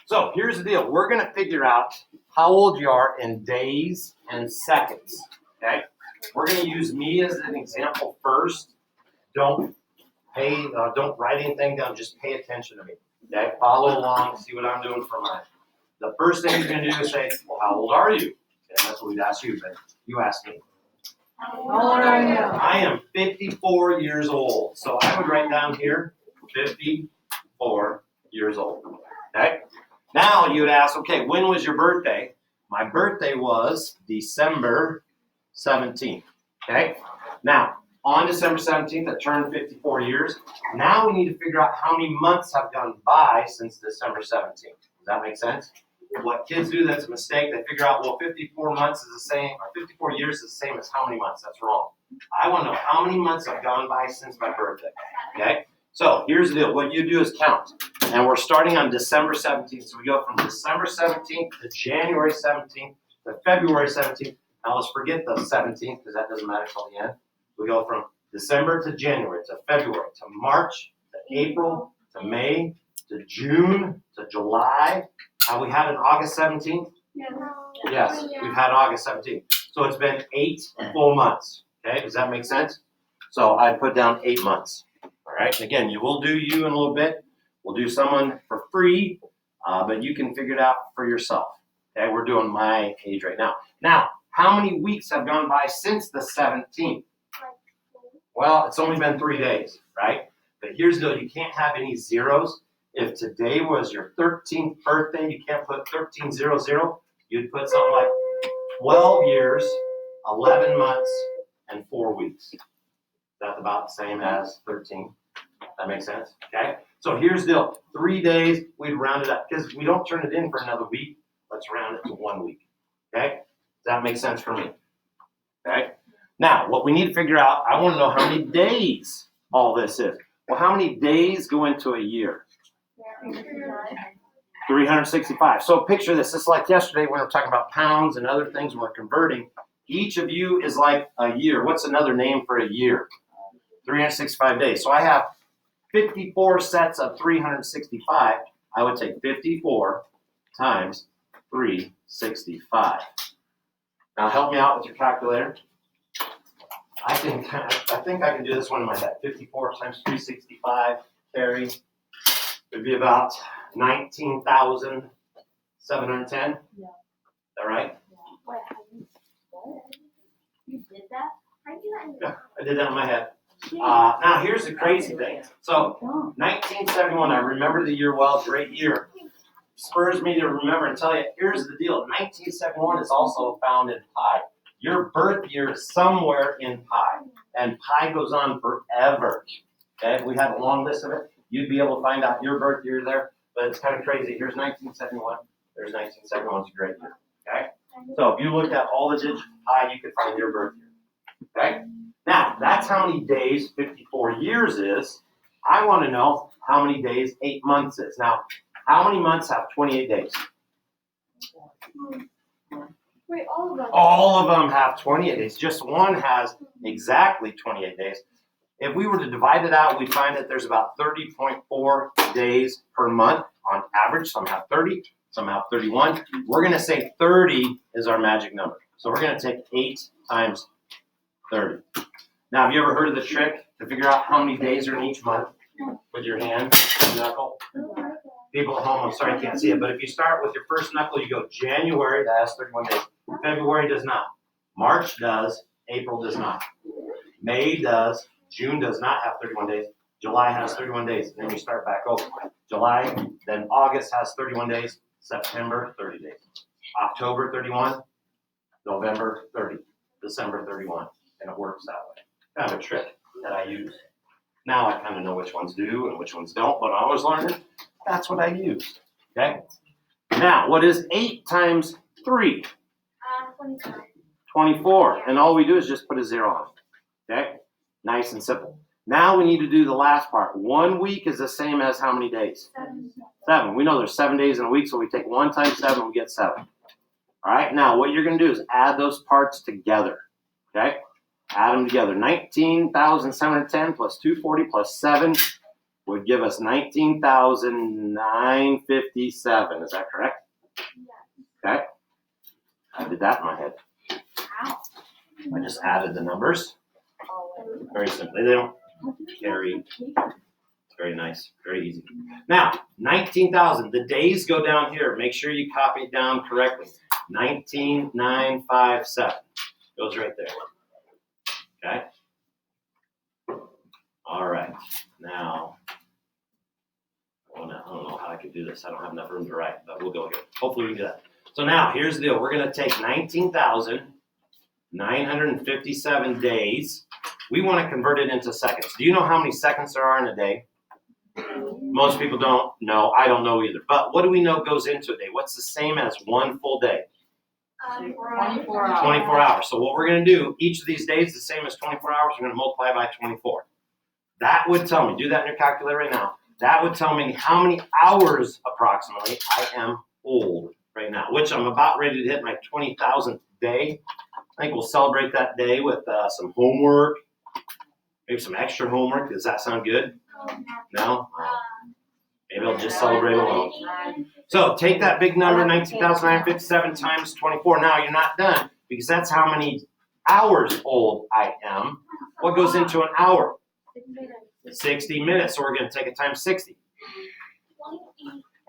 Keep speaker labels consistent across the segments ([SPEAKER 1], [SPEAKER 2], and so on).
[SPEAKER 1] So here's the deal. We're going to figure out how old you are in days and seconds. Okay? We're going to use me as an example first. Don't write anything down. Just pay attention to me. Okay? Follow along. See what I'm doing for mine. The first thing you're going to do is say, well, how old are you? Okay, that's what we'd ask you, but you ask me.
[SPEAKER 2] How old are you?
[SPEAKER 1] I am 54 years old. So I would write down here, 54 years old. Okay? Now you would ask, okay, when was your birthday? My birthday was December 17th. Okay? Now, on December 17th, I turned 54 years. Now we need to figure out how many months have gone by since December 17th. Does that make sense? What kids do that's a mistake, they figure out, well, 54 months is the same, or 54 years is the same as how many months? That's wrong. I want to know how many months have gone by since my birthday. Okay? So here's the deal. What you do is count. And we're starting on December 17th. So we go from December 17th to January 17th to February 17th. Now let's forget the 17th because that doesn't matter till the end. We go from December to January to February to March to April to May to June to July. Have we had an August 17th? Yes, we've had August 17th. So it's been 8 full months. Okay, does that make sense? So I put down 8 months. All right, and again, you will do you in a little bit. We'll do someone for free, but you can figure it out for yourself. Okay, we're doing my age right now. Now, how many weeks have gone by since the 17th? Well, it's only been 3 days, right? But here's the deal, you can't have any zeros. If today was your 13th birthday, you can't put 1300. You'd put something like 12 years, 11 months, and 4 weeks. That's about the same as 13. That makes sense? Okay? So here's the deal. 3 days, we'd round it up. Because we don't turn it in for another week, let's round it to 1 week. Okay? Does that make sense for me? Okay? Now, what we need to figure out, I want to know how many days all this is. Well, how many days go into a year? 365. So picture this. It's like yesterday when we were talking about pounds and other things when we're converting. Each of you is like a year. What's another name for a year? 365 days. So I have 54 sets of 365. I would take 54 times 365. Now help me out with your calculator. I think I can do this one in my head. 54 times 365, carry, would be about 19,710. Yeah. Is that right?
[SPEAKER 2] Yeah. Wait, you did that? I did that in your
[SPEAKER 1] Yeah, I did that in my head. Now here's the crazy thing. So 1971, I remember the year well, great year. Spurs me to remember and tell you, here's the deal. 1971 is also found in pi. Your birth year is somewhere in pi. And pi goes on forever. Okay, if we had a long list of it, you'd be able to find out your birth year there. But it's kind of crazy. Here's 1971. There's 1971. It's a great year. Okay? So if you looked at all the digits of pi, you could find your birth year. Okay? Now, that's how many days 54 years is. I want to know how many days 8 months is. Now, how many months have 28 days?
[SPEAKER 2] Wait, all of them?
[SPEAKER 1] All of them have 28 days. Just one has exactly 28 days. If we were to divide it out, we'd find that there's about 30.4 days per month on average. Some have 30, some have 31. We're going to say 30 is our magic number. So we're going to take 8 times 30. Now, have you ever heard of the trick to figure out how many days are in each month with your hand, knuckle? People at home, I'm sorry you can't see it, but if you start with your first knuckle, you go January, that has 31 days. February does not. March does. April does not. May does. June does not have 31 days. July has 31 days. And then you start back over. July, then August has 31 days. September, 30 days. October, 31. November, 30. December, 31. And it works that way. Kind of a trick that I use. Now I kind of know which ones do and which ones don't, but I was learning. That's what I use. Okay? Now, what is 8 times 3?
[SPEAKER 2] 24.
[SPEAKER 1] 24. And all we do is just put a 0 on it. Okay? Nice and simple. Now we need to do the last part. 1 week is the same as how many days? 7. We know there's 7 days in a week, so we take 1 times 7, we get 7. All right? Now, what you're going to do is add those parts together. Okay? Add them together. 19,710 plus 240 plus 7 would give us 19,957. Is that correct? Okay. I did that in my head. I just added the numbers. Very simply. They don't carry. Very nice. Very easy. Now, 19,000. The days go down here. Make sure you copy it down correctly. 19,957. Goes right there. Okay? All right. Now, I don't know how I could do this. I don't have enough room to write, but we'll go here. Hopefully we can do that. So now, here's the deal. We're going to take 19,957 days. We want to convert it into seconds. Do you know how many seconds there are in a day? Most people don't know. I don't know either. But what do we know goes into a day? What's the same as one full day?
[SPEAKER 2] 24 hours.
[SPEAKER 1] 24 hours. So what we're going to do, each of these days, the same as 24 hours, we're going to multiply by 24. That would tell me, do that in your calculator right now, that would tell me how many hours approximately I am old right now, which I'm about ready to hit my 20,000th day. I think we'll celebrate that day with some homework, maybe some extra homework. Does that sound good? No? Maybe I'll just celebrate alone. So take that big number, 19,957 times 24. Now you're not done because that's how many hours old I am. What goes into an hour? 60 minutes. So we're going to take it times 60.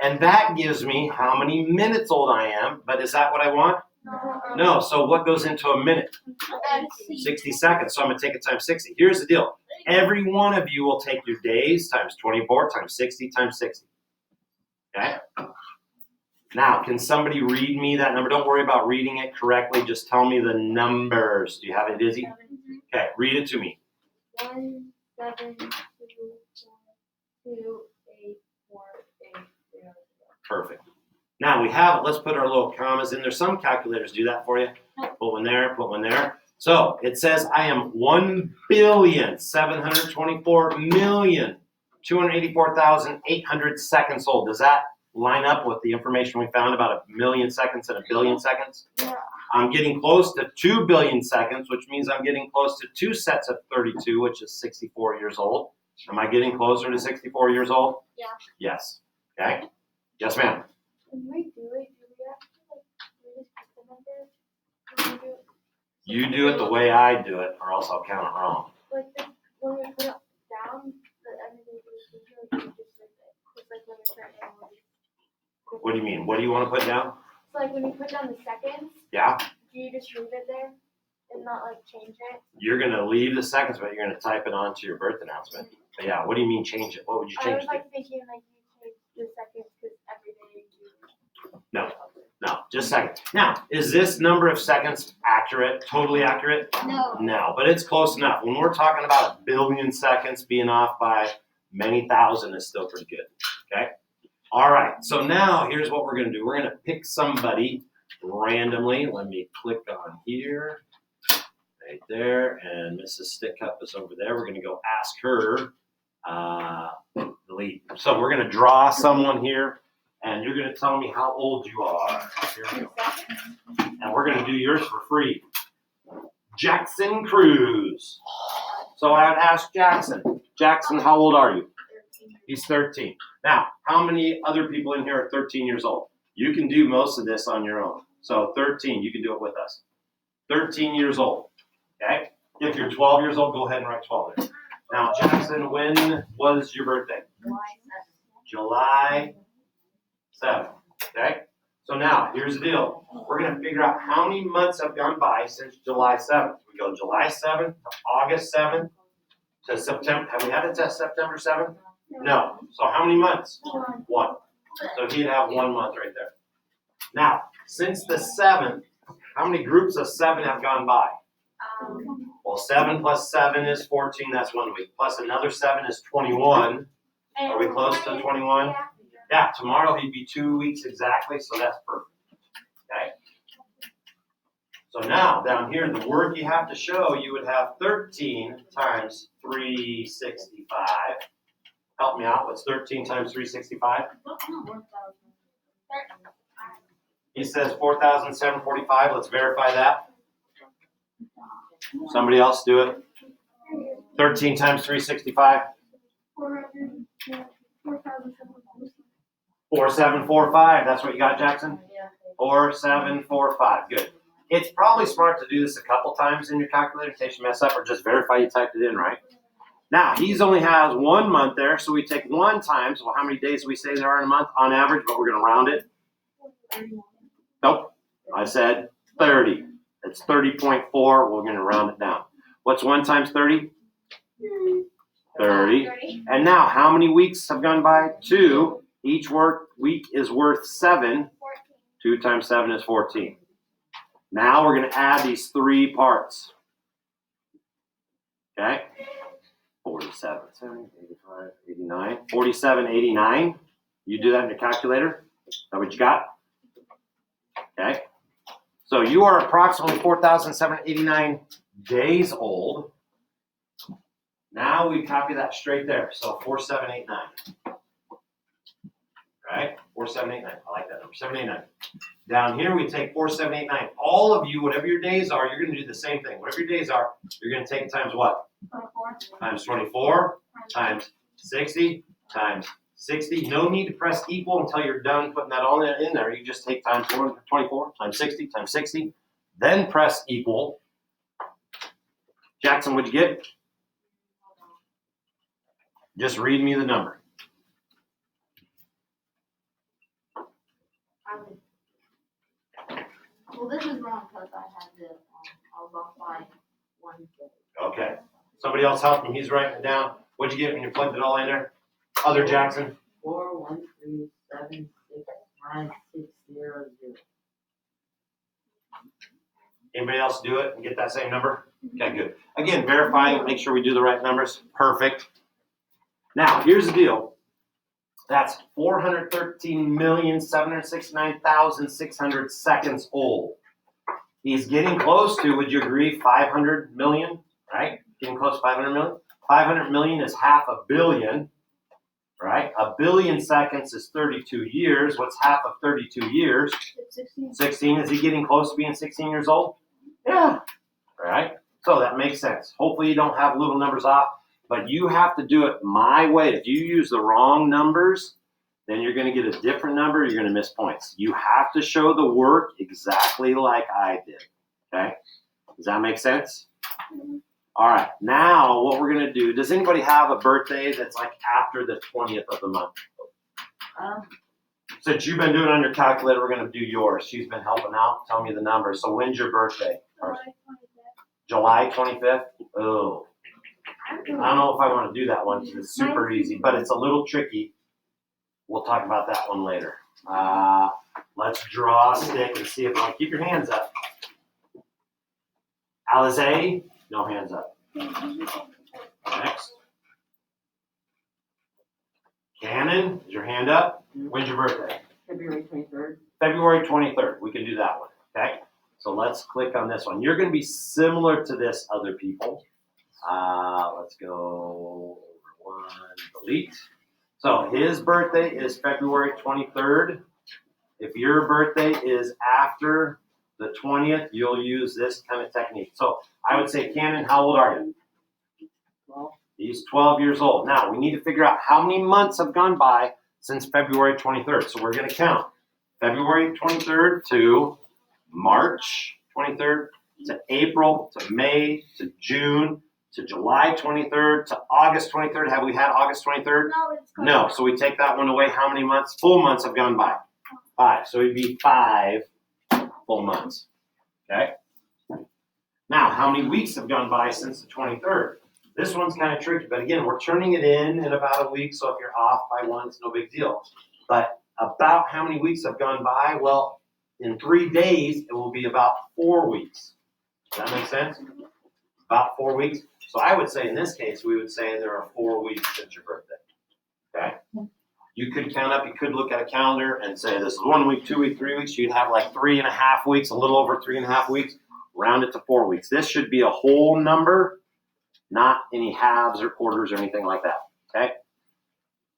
[SPEAKER 1] And that gives me how many minutes old I am. But is that what I want? No. So what goes into a minute? 60 seconds. So I'm going to take it times 60. Here's the deal. Every one of you will take your days times 24 times 60 times 60. Okay? Now, can somebody read me that number? Don't worry about reading it correctly. Just tell me the numbers. Do you have it, Izzy? Okay, read it to me.
[SPEAKER 2] 1, 7, 2, 1, 2, 8, 4, 8, 0.
[SPEAKER 1] Perfect. Now we have it. Let's put our little commas in there. Some calculators do that for you. Put one there, put one there. So it says I am 1,724,284,800 seconds old. Does that line up with the information we found about a million seconds and a billion seconds?
[SPEAKER 2] Yeah.
[SPEAKER 1] I'm getting close to 2 billion seconds, which means I'm getting close to 2 sets of 32, which is 64 years old. Am I getting closer to 64 years old?
[SPEAKER 2] Yeah.
[SPEAKER 1] Yes. Okay. Yes, ma'am.
[SPEAKER 2] When we do it, do we have to we just put the numbers? When we do it,
[SPEAKER 1] You do it the way I do it, or else I'll count it wrong.
[SPEAKER 2] when we put it down, the everything is just like it. It's like when we put it in.
[SPEAKER 1] What do you mean? What do you want to put down?
[SPEAKER 2] So like when you put down the seconds,
[SPEAKER 1] Yeah?
[SPEAKER 2] do you just leave it there and not like change it?
[SPEAKER 1] You're going to leave the seconds, but you're going to type it onto your birth announcement. But yeah, what do you mean change it? What would you
[SPEAKER 2] I
[SPEAKER 1] change
[SPEAKER 2] was
[SPEAKER 1] it to?
[SPEAKER 2] like thinking like you change the seconds because every day you do.
[SPEAKER 1] No, just seconds. Now, is this number of seconds accurate, totally accurate?
[SPEAKER 2] No.
[SPEAKER 1] No, but it's close enough. When we're talking about a billion seconds being off by many thousand is still pretty good, okay? All right, so now here's what we're going to do. We're going to pick somebody randomly. Let me click on here, right there, and Mrs. Stickcup is over there. We're going to go ask her the lead. So we're going to draw someone here, and you're going to tell me how old you are. Here we go. And we're going to do yours for free. Jackson Cruz. So I would ask Jackson. Jackson, how old are you? He's 13. Now, how many other people in here are 13 years old? You can do most of this on your own. So 13, you can do it with us. 13 years old, okay? If you're 12 years old, go ahead and write 12 there. Now, Jackson, when was your birthday? July 7th, okay? So now, here's the deal. We're going to figure out how many months have gone by since July 7th. We go July 7th to August 7th to September. Have we had it to September 7th? No. So how many months? 1. So he'd have 1 month right there. Now, since the 7th, how many groups of 7 have gone by? Well, 7 plus 7 is 14. That's 1 week. Plus another 7 is 21. Are we close to 21? Yeah, tomorrow he'd be 2 weeks exactly, so that's perfect. Okay? So now, down here, the word you have to show, you would have 13 times 365. Help me out. What's 13 times 365? He says 4,745. Let's verify that. Somebody else do it. 13 times 365.
[SPEAKER 2] Yeah, 4,700.
[SPEAKER 1] 4745. That's what you got, Jackson?
[SPEAKER 3] Yeah.
[SPEAKER 1] 4745. Good. It's probably smart to do this a couple times in your calculator in case you mess up, or just verify you typed it in right. Now, he's only has 1 month there, so we take 1 times, well, how many days do we say there are in a month on average, but we're going to round it? Nope. I said 30. It's 30.4. We're going to round it down. What's 1 times 30? 30. And now, how many weeks have gone by? 2. Each week is worth 7. 2 times 7 is 14. Now we're going to add these 3 parts. Okay? 47, 70, 85, 89. 47, 89. You do that in your calculator? Is that what you got? Okay. So you are approximately 4,789 days old. Now we copy that straight there. So 4789. Right? 4789. I like that number. 789. Down here we take 4789. All of you, whatever your days are, you're going to do the same thing. Whatever your days are, you're going to take times what?
[SPEAKER 2] 24.
[SPEAKER 1] Times 24 times 60 times 60. No need to press equal until you're done putting that all in there. You just take times 24 times 60, then press equal. Jackson, what'd you get? Just read me the number.
[SPEAKER 3] Well, this is wrong because I had the, I was off by 1 day.
[SPEAKER 1] Okay. Somebody else help him. He's writing it down. What'd you get when you plugged it all in there? Other Jackson?
[SPEAKER 3] 413769600.
[SPEAKER 1] Anybody else do it and get that same number? Okay, good. Again, verifying, make sure we do the right numbers. Perfect. Now, here's the deal. That's 413,769,600 seconds old. He's getting close to, would you agree, 500 million, right? Getting close to 500 million. 500 million is half a billion, right? A billion seconds is 32 years. What's half of 32 years?
[SPEAKER 2] 16.
[SPEAKER 1] 16. Is he getting close to being 16 years old? Yeah. All right. So that makes sense. Hopefully you don't have little numbers off, but you have to do it my way. If you use the wrong numbers, then you're going to get a different number. You're going to miss points. You have to show the work exactly like I did. Okay. Does that make sense? All right. Now what we're going to do, does anybody have a birthday that's like after the 20th of the month? Since you've been doing it on your calculator, we're going to do yours. She's been helping out. Tell me the numbers. So when's your birthday? July 25th? Oh, I don't know if I want to do that one because it's super easy, but it's a little tricky. We'll talk about that one later. Let's draw a stick and see if I keep your hands up. Alize, no hands up. Next. Cannon, is your hand up? When's your birthday?
[SPEAKER 3] February 23rd.
[SPEAKER 1] February 23rd. We can do that one. Okay. So let's click on this one. You're going to be similar to this, other people. Let's go over 1, delete. So his birthday is February 23rd. If your birthday is after the 20th, you'll use this kind of technique. So I would say, Cannon, how old are you?
[SPEAKER 3] 12.
[SPEAKER 1] He's 12 years old. Now we need to figure out how many months have gone by since February 23rd. So we're going to count February 23rd to March 23rd to April to May to June to July 23rd to August 23rd. Have we had August 23rd?
[SPEAKER 2] No, it's good.
[SPEAKER 1] No. So we take that one away. How many months? Full months have gone by. 5. So it'd be 5 full months. Okay. Now, how many weeks have gone by since the 23rd? This one's kind of tricky, but again, we're turning it in about a week. So if you're off by 1, it's no big deal. But about how many weeks have gone by? Well, in 3 days, it will be about 4 weeks. Does that make sense? About 4 weeks. So I would say in this case, we would say there are 4 weeks since your birthday. Okay? You could count up, you could look at a calendar and say this is 1 week, 2 weeks, 3 weeks. You'd have like 3.5 weeks, a little over 3.5 weeks. Round it to 4 weeks. This should be a whole number, not any halves or quarters or anything like that. Okay?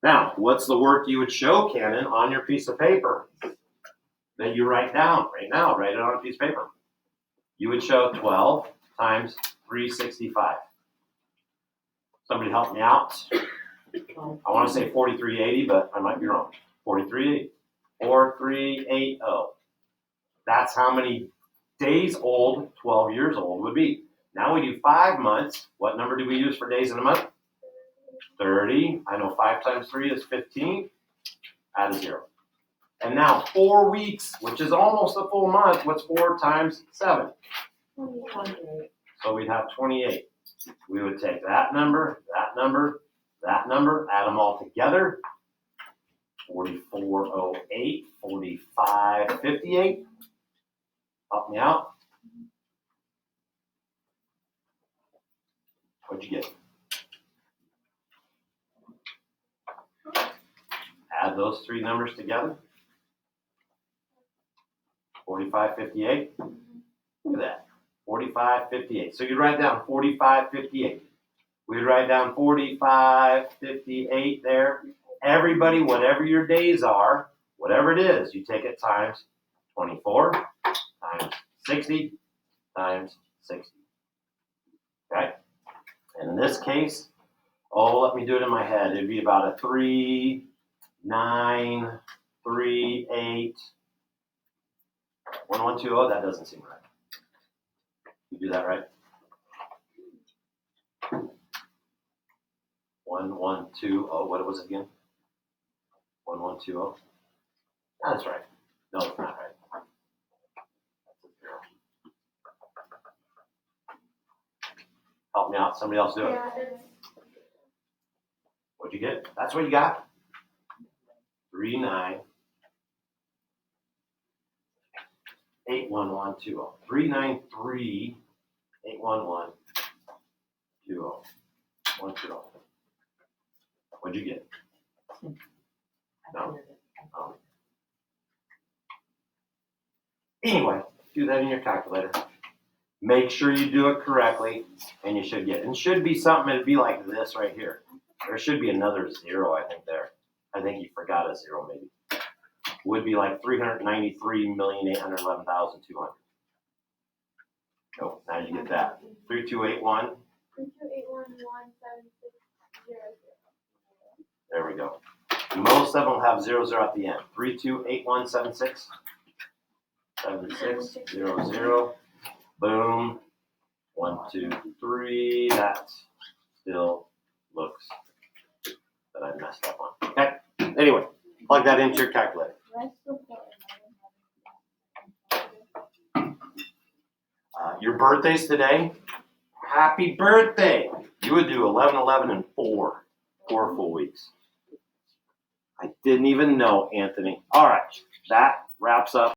[SPEAKER 1] Now, what's the work you would show, Cannon, on your piece of paper that you write down right now? Write it on a piece of paper. You would show 12 times 365. Somebody help me out. I wanna say 4380, but I might be wrong. 4380. 4380. That's how many days old 12 years old would be. Now we do 5 months. What number do we use for days in a month? 30. I know 5 times 3 is 15. Add a 0. And now 4 weeks, which is almost a full month. What's 4 times 7?
[SPEAKER 3] 28.
[SPEAKER 1] So we'd have 28. We would take that number, that number, that number, add them all together. 4408, 4558. Help me out. What'd you get? Add those 3 numbers together. 4558. Look at that. 4558. So you write down 4558. We'd write down 4558 there. Everybody, whatever your days are, whatever it is, you take it times 24 times 60 times 60. Okay? And in this case, let me do it in my head. It'd be about a 3, 9, 3, 8, 1120. That doesn't seem right. You do that right? 1120. What was it again? 1120. That's right. No, it's not right. That's a 0. Help me out. Somebody else do it.
[SPEAKER 2] Yeah, it's
[SPEAKER 1] What'd you get? That's what you got? 3, 9, 8, 1, 1, 2, 0. 3, 9, 3, 8, 1, 1, 2, 0. 1, 2, 0. What'd you get? No. Anyway, do that in your calculator. Make sure you do it correctly, and you should get it. And should be something, it'd be like this right here. There should be another 0, I think, there. I think you forgot a 0, maybe. Would be like 393,811,200. Oh, now you get that. 3281.
[SPEAKER 2] 32811760.
[SPEAKER 1] There we go. Most of them have 00 at the end. 328176. 7600. Boom. 1, 2, 3. That still looks that I messed up on. Okay. Anyway, plug that into your calculator. Your birthday's today. Happy birthday. You would do 11, 11, and 4 full weeks. I didn't even know, Anthony. All right. That wraps up